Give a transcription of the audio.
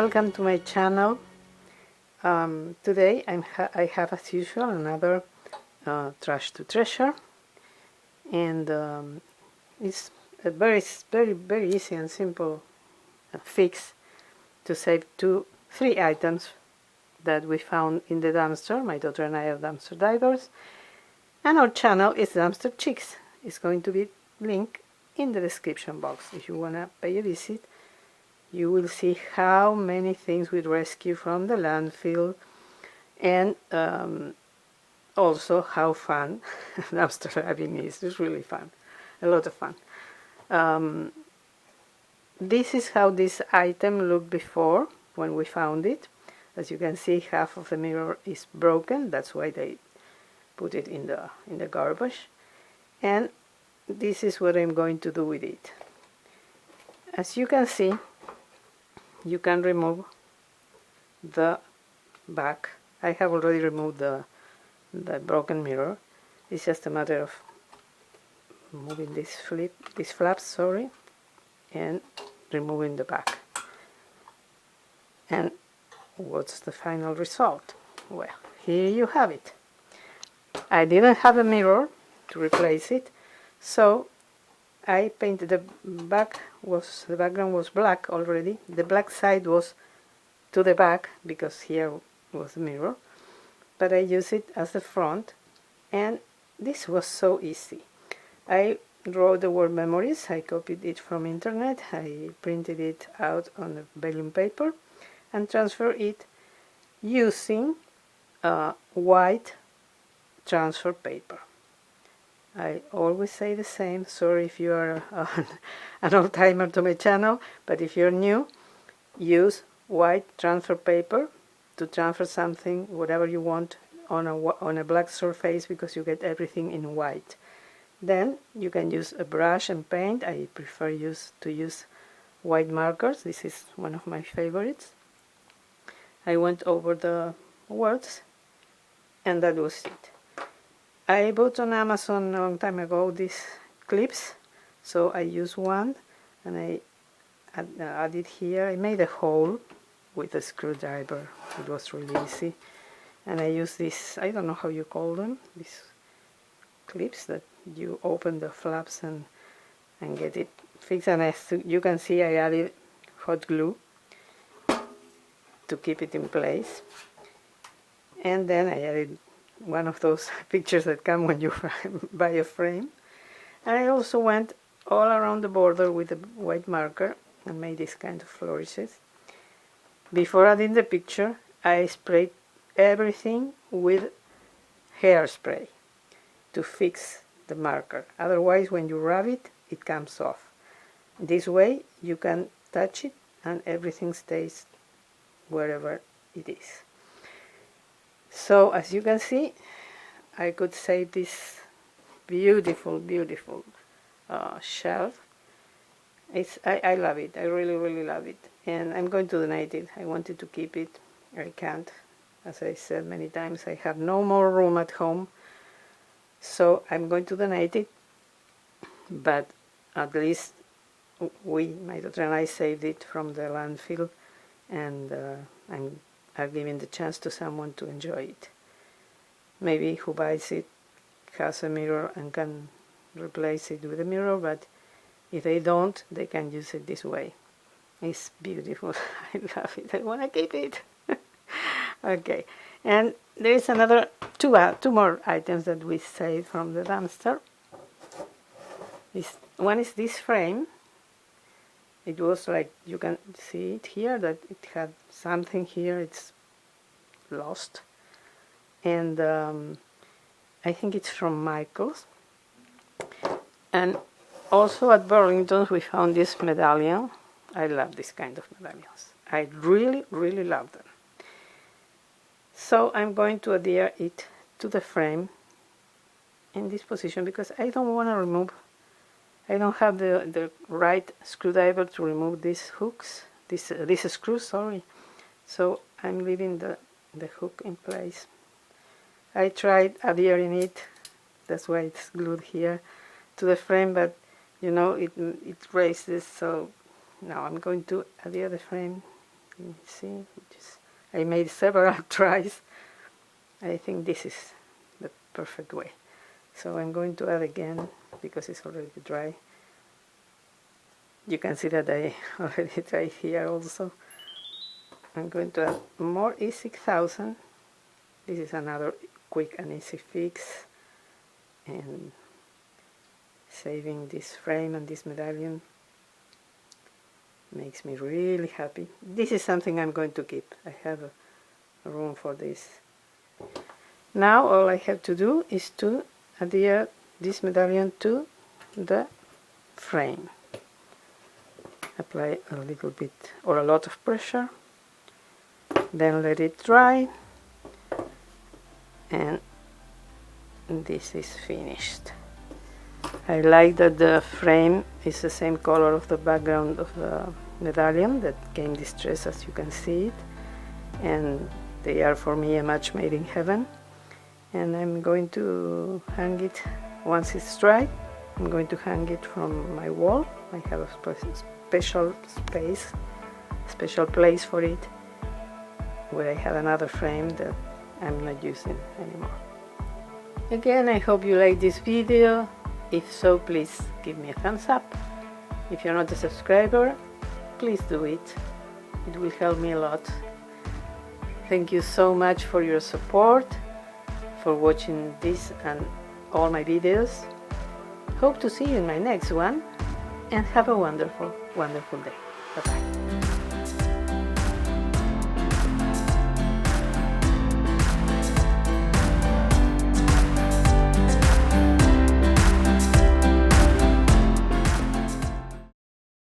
welcome to my channel. Today I have, as usual, another trash to treasure, and it's a very easy and simple fix to save three items that we found in the dumpster. My daughter and I are dumpster divers, and our channel is Dumpster Chicks. It's going to be linked in the description box. If you want to pay a visit, you will see how many things we rescue from the landfill, and also how fun dumpster diving is. It's really fun, a lot of fun. This is how this item looked before when we found it. As you can see, half of the mirror is broken. That's why they put it in the garbage. And this is what I'm going to do with it. As you can see, you can remove the back. I have already removed the broken mirror. It's just a matter of moving these flaps, and removing the back. And what's the final result? Well, here you have it. I didn't have a mirror to replace it, so I painted the background was black already. The black side was to the back because here was the mirror, but I used it as the front, and this was so easy. I wrote the word memories. I copied it from internet. I printed it out on a vellum paper and transferred it using white transfer paper. I always say the same. Sorry if you are an old-timer to my channel, but if you're new, use white transfer paper to transfer something, whatever you want, on a black surface, because you get everything in white. Then you can use a brush and paint. I prefer to use white markers. This is one of my favorites. I went over the words, and that was it. I bought on Amazon a long time ago these clips, so I used one, and I added here. I made a hole with a screwdriver. It was really easy. And I used this, I don't know how you call them, these clips that you open the flaps and get it fixed. And as you can see, I added hot glue to keep it in place. And then I added one of those pictures that come when you buy a frame. And I also went all around the border with a white marker and made this kind of flourishes. Before adding the picture, I sprayed everything with hairspray to fix the marker. Otherwise, when you rub it, it comes off. This way you can touch it and everything stays wherever it is. So as you can see, I could save this beautiful shelf. I love it. I really love it, and I'm going to donate it. I wanted to keep it. I can't. As I said many times, I have no more room at home, so I'm going to donate it. But at least my daughter and I, saved it from the landfill, and I'm giving the chance to someone to enjoy it. Maybe who buys it has a mirror and can replace it with a mirror, but if they don't, they can use it this way. It's beautiful. I love it. I want to keep it. Okay, and there is another two more items that we saved from the dumpster. One is this frame. It was like, you can see it here, that it had something here. It's lost, and I think it's from Michael's. And also at Burlington's we found this medallion. I love this kind of medallions. I really love them. So I'm going to adhere it to the frame in this position, because I don't want to remove, I don't have the right screwdriver to remove these hooks, this screw, sorry. So I'm leaving the hook in place. I tried adhering it, that's why it's glued here to the frame, but you know, it raises, so now I'm going to adhere the frame You see, I made several tries. I think this is the perfect way. So I'm going to add again, because it's already dry. You can see that I already tried here also. I'm going to add more E6000. This is another quick and easy fix, and saving this frame and this medallion makes me really happy. This is something I'm going to keep. I have a room for this. Now all I have to do is to adhere this medallion to the frame. Apply a little bit or a lot of pressure, then let it dry, and this is finished. I like that the frame is the same color of the background of the medallion that came distressed, as you can see it, and they are for me a match made in heaven. And I'm going to hang it once it's dry. I'm going to hang it from my wall. I have a special place for it, where I have another frame that I'm not using anymore. Again, I hope you like this video. If so, please give me a thumbs up. If you're not a subscriber, please do it. It will help me a lot. Thank you so much for your support, for watching this and all my videos. Hope to see you in my next one, and have a wonderful, wonderful day. Bye-bye.